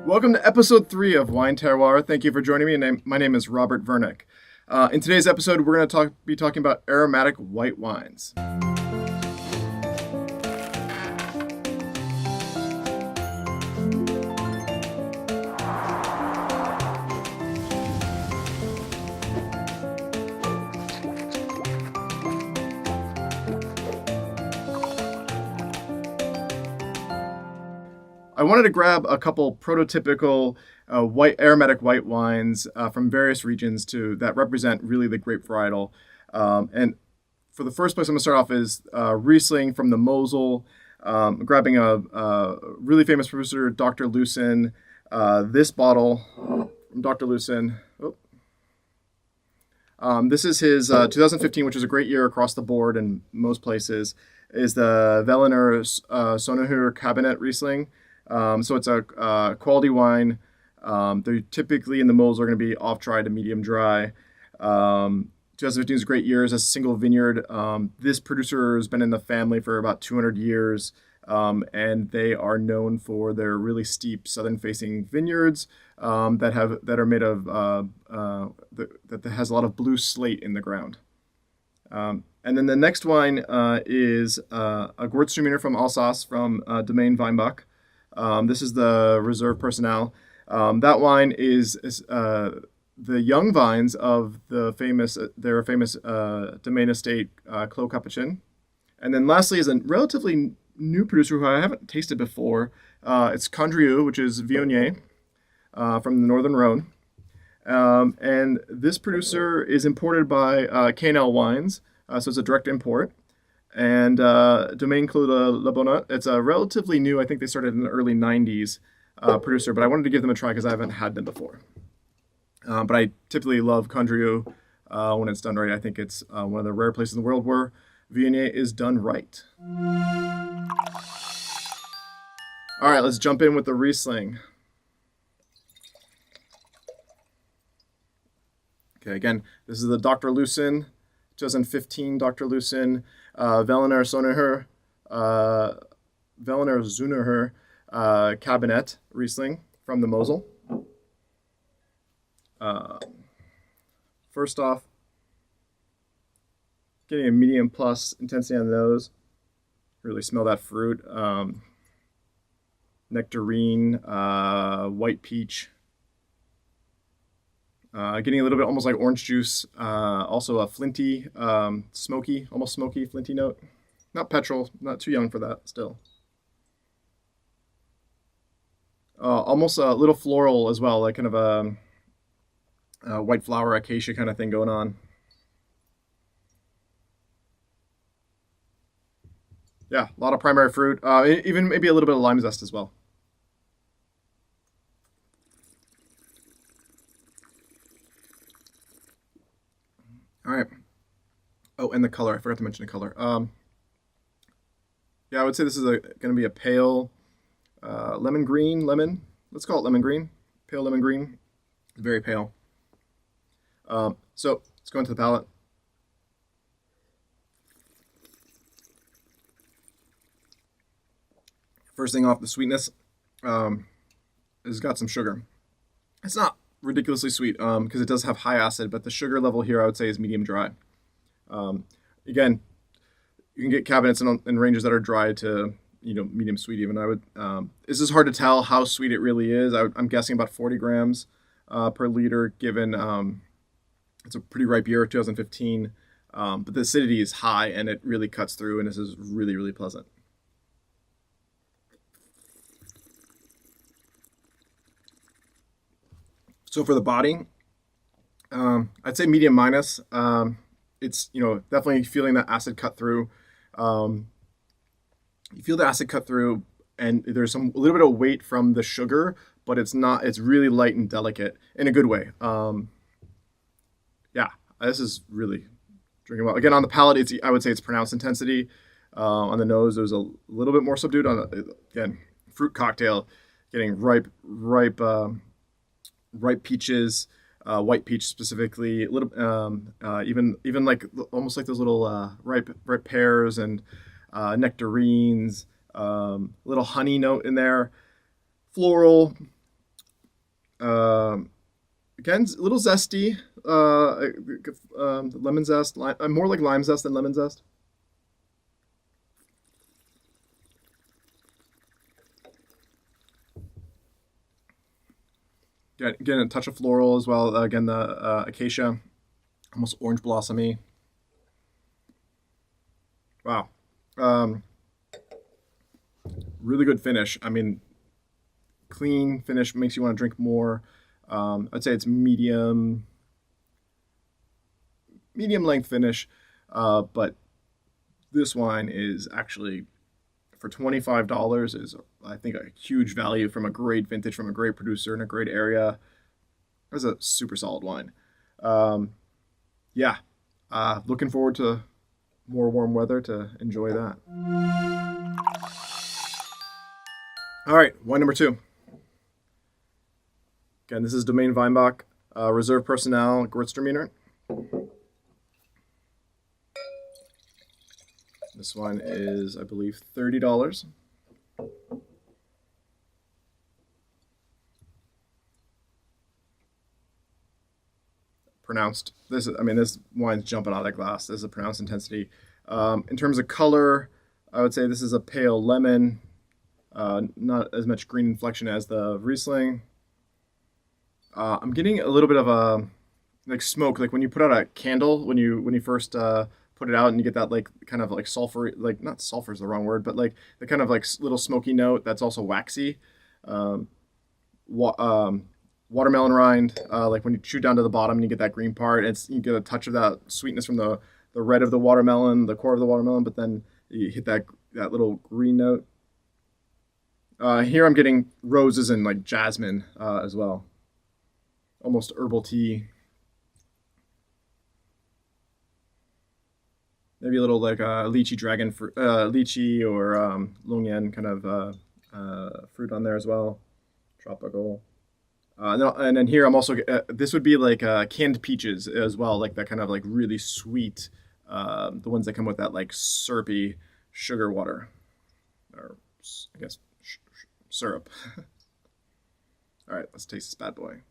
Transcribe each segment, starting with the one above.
Welcome to episode 3 of Wine Terroir. Thank you for joining me. My name is Robert Vernick. In today's episode, we're going to be talking about aromatic white wines. I wanted to grab a couple prototypical aromatic white wines from various regions that represent really the grape varietal. And for the first place I'm going to start off is Riesling from the Mosel. Grabbing a really famous producer, Dr. Loosen. This bottle from Dr. Loosen. This is his 2015, which was a great year across the board in most places, is the Veltliner Sonneher Cabinet Riesling. So it's a quality wine. They're typically in the Mosel are going to be off dry to medium dry. 2015 is a great year as a single vineyard. This producer has been in the family for about 200 years, and they are known for their really steep southern-facing vineyards that are made of that has a lot of blue slate in the ground. And then the next wine is a Gewürztraminer from Alsace from Domaine Weinbach. This is the Reserve Personnel. That wine is the young vines of their famous domain estate, Clos Capuchin. And then lastly is a relatively new producer who I haven't tasted before. It's Condrieu, which is Viognier from the Northern Rhone. And this producer is imported by K&L Wines, so it's a direct import. And Domaine Clos Lobont, it's a relatively new, I think they started in the early 90s producer, but I wanted to give them a try because I haven't had them before. But I typically love Condrieu when it's done right. I think it's one of the rare places in the world where Viognier is done right. All right, let's jump in with the Riesling. Okay, again, this is the Dr. Loosen, 2015 Dr. Loosen. Veltliner Sonneher Cabinet Riesling from the Mosel. First off, getting a medium plus intensity on the nose. Really smell that fruit. Nectarine, white peach. Getting a little bit almost like orange juice. Also a flinty, smoky, almost smoky, flinty note. Not petrol, not too young for that still. Almost a little floral as well, like kind of a white flower acacia kind of thing going on. Yeah, a lot of primary fruit. Even maybe a little bit of lime zest as well. All right. Oh, and the color. I forgot to mention the color. Yeah, I would say this is going to be a pale lemon green. Let's call it lemon green. Pale lemon green. Very pale. So let's go into the palate. First thing off, the sweetness has got some sugar. It's not ridiculously sweet because it does have high acid, but the sugar level here I would say is medium dry. Again, you can get cabinets in ranges that are dry to medium sweet even. This is hard to tell how sweet it really is. I'm guessing about 40 grams per liter given it's a pretty ripe year, 2015, but the acidity is high and it really cuts through, and this is really, really pleasant. So for the body, I'd say medium minus. It's definitely feeling that acid cut through. You feel the acid cut through, and there's a little bit of weight from the sugar, but it's not. It's really light and delicate in a good way. Yeah, this is really drinking well. Again, on the palate, I would say it's pronounced intensity. On the nose, there's a little bit more subdued. Again, fruit cocktail, getting ripe peaches, white peach specifically, a little even like almost like those little ripe pears and nectarines, little honey note in there, floral, Again, a little zesty. Lemon zest. More like lime zest than lemon zest. Again, a touch of floral as well. Again, the acacia, almost orange blossomy. Wow. Um, really good finish. I mean, clean finish makes you want to drink more. I'd say it's medium length finish, but this wine is actually for $25 is I think a huge value from a great vintage from a great producer in a great area. It's a super solid wine. Um, yeah, looking forward to more warm weather to enjoy that. All right, wine number two. Again, this is Domaine Weinbach, Reserve Personnel Gewürztraminer. This one is, I believe, $30. Pronounced. This wine's jumping out of the glass. This is a pronounced intensity. In terms of color, I would say this is a pale lemon. Not as much green inflection as the Riesling. I'm getting a little bit of a like smoke, like when you put out a candle when you first put it out and you get that like kind of like sulfur, like not sulfur is the wrong word, but like the kind of like little smoky note that's also waxy. Um, Watermelon rind, like when you chew down to the bottom and you get that green part, you get a touch of that sweetness from the red of the watermelon, the core of the watermelon, but then you hit that little green note. Here I'm getting roses and like jasmine as well, almost herbal tea. Maybe a little like lychee dragon fruit, lychee or longyang kind of fruit on there as well, tropical. No, and then here I'm also this would be like canned peaches as well, like that kind of like really sweet, the ones that come with that like syrupy sugar water, or I guess syrup. All right, let's taste this bad boy.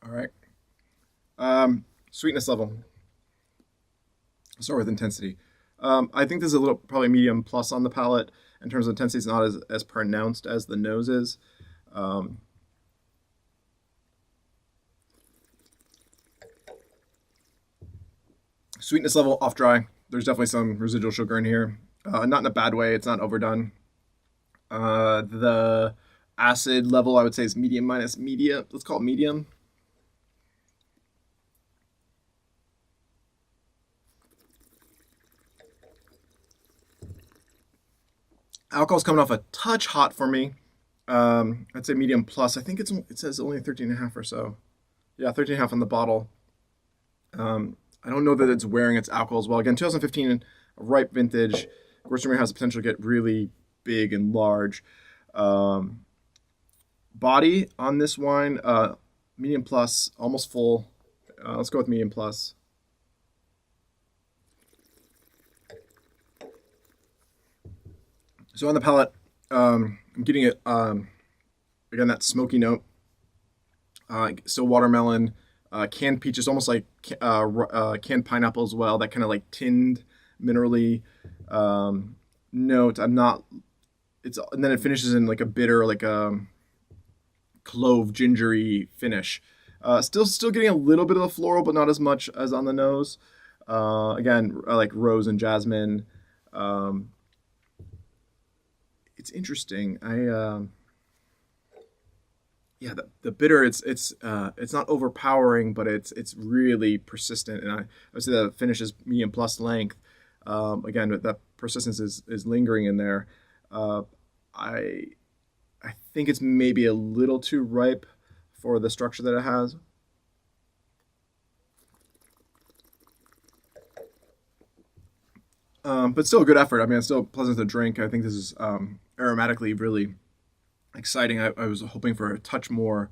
All right. Sweetness level. I'll start with intensity. I think this is a little probably medium plus on the palate in terms of intensity. It's not as pronounced as the nose is. Um, Sweetness level off dry. There's definitely some residual sugar in here. Not in a bad way. It's not overdone. The acid level I would say is medium minus media. Let's call it medium. Alcohol's coming off a touch hot for me. I'd say medium plus. I think it says only 13 and a half or so. Yeah, 13 and a half on the bottle. I don't know that it's wearing its alcohol as well. Again, 2015 ripe vintage. Gewürztraminer has the potential to get really big and large. Um, Body on this wine, medium plus, almost full. Let's go with medium plus. So on the palate, I'm getting it again that smoky note. Still watermelon, canned peaches, almost like canned pineapple as well. That kind of like tinned, minerally note. I'm not. It's and then it finishes in like a bitter, like a clove gingery finish. Still getting a little bit of the floral, but not as much as on the nose. Again, I like rose and jasmine. Um, it's interesting. Yeah, the bitter it's not overpowering, but it's really persistent, and I would say that finish is medium plus length. Again, that persistence is lingering in there. Uh, I I think it's maybe a little too ripe for the structure that it has. But still a good effort. I mean, it's still pleasant to drink. I think this is aromatically really exciting. I was hoping for a touch more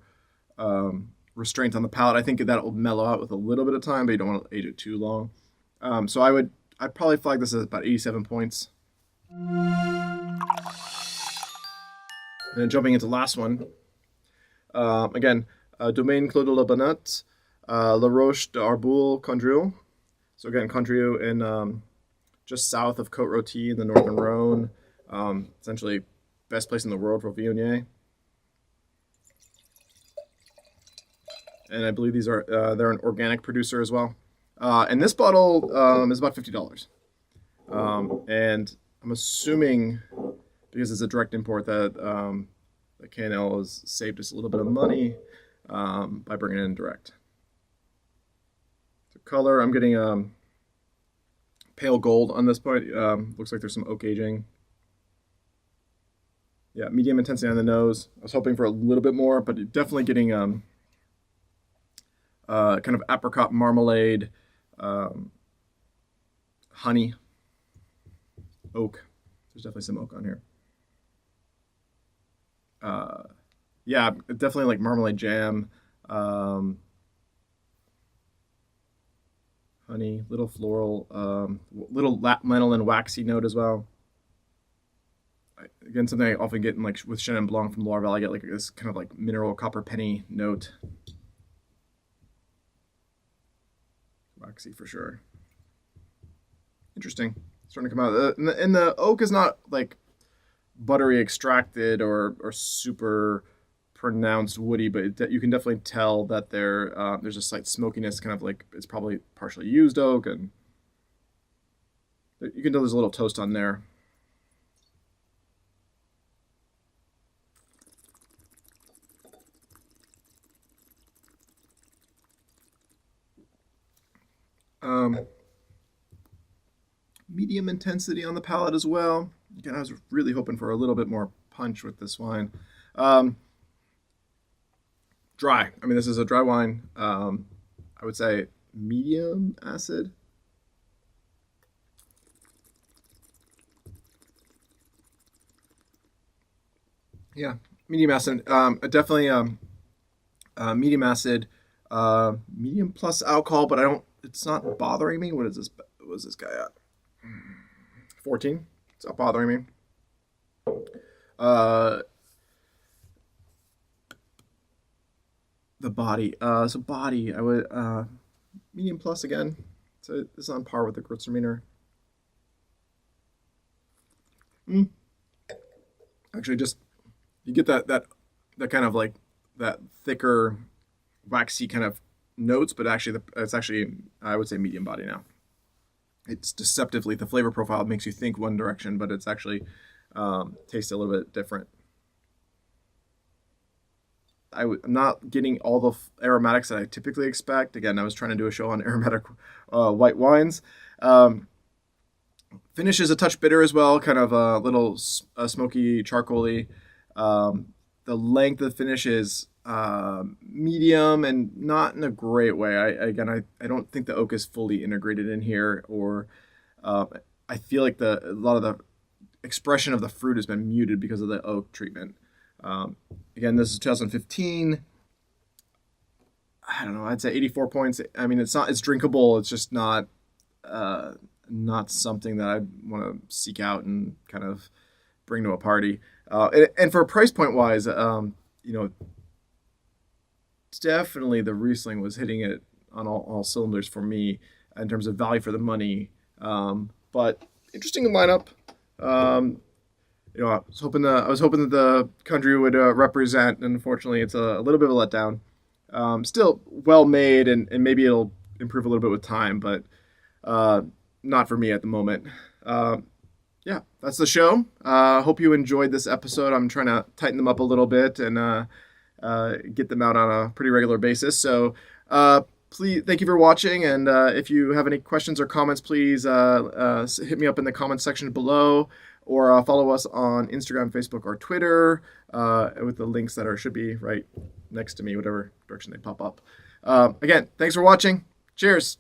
restraint on the palate. I think that will mellow out with a little bit of time, but you don't want to age it too long. So I'd probably flag this as about 87 points. And then jumping into the last one. Again, Domaine Clos de Lobont, La Roche d'Arboul, Condrieu. So again, Condrieu in just south of Côte Rôtie in the northern Rhone. Essentially, best place in the world for Viognier. And I believe these are they're an organic producer as well. And this bottle is about $50. And I'm assuming, because it's a direct import, that the K&L has saved us a little bit of money by bringing it in direct. The color, I'm getting pale gold on this point. Looks like there's some oak aging. Yeah, medium intensity on the nose. I was hoping for a little bit more, but definitely getting kind of apricot marmalade, honey, oak. There's definitely some oak on here. Yeah, definitely like marmalade jam, honey, little floral, little lanolin waxy note as well. Again, something I often get in like with Chenin Blanc from Loire Valley. I get like this kind of like mineral copper penny note. Waxy for sure. Interesting. Starting to come out. And the oak is not like buttery extracted or super pronounced woody, but you can definitely tell that there's a slight smokiness, kind of like it's probably partially used oak, and you can tell there's a little toast on there. Medium intensity on the palate as well. Again, I was really hoping for a little bit more punch with this wine. Dry. I mean, this is a dry wine. I would say medium acid. Yeah, medium acid. Definitely medium acid. Medium plus alcohol, but it's not bothering me. What is this? What is this guy at? 14. It's not bothering me. The body. So body, I would medium plus again. So it's on par with the Gewürztraminer. Actually, just you get that kind of like that thicker, waxy kind of notes, but actually it's actually I would say medium body now. It's deceptively, the flavor profile makes you think one direction, but it's actually tastes a little bit different. I'm not getting all the aromatics that I typically expect. Again, I was trying to do a show on aromatic white wines. Finish is a touch bitter as well, kind of a little smoky, charcoaly. The length of the finish is medium and not in a great way. I don't think the oak is fully integrated in here, or I feel like a lot of the expression of the fruit has been muted because of the oak treatment. Again, this is 2015. I don't know. I'd say 84 points. I mean, it's drinkable. It's just not something that I want to seek out and kind of bring to a party. And for price point wise, definitely the Riesling was hitting it on all cylinders for me in terms of value for the money. But interesting lineup. I was hoping that the Condrieu would represent, and unfortunately it's a little bit of a letdown. Still well made, and maybe it'll improve a little bit with time, but not for me at the moment. Yeah, that's the show. Hope you enjoyed this episode. I'm trying to tighten them up a little bit and get them out on a pretty regular basis. So please, thank you for watching. And if you have any questions or comments, please hit me up in the comments section below, or follow us on Instagram, Facebook, or Twitter with the links that should be right next to me, whatever direction they pop up. Again, thanks for watching. Cheers.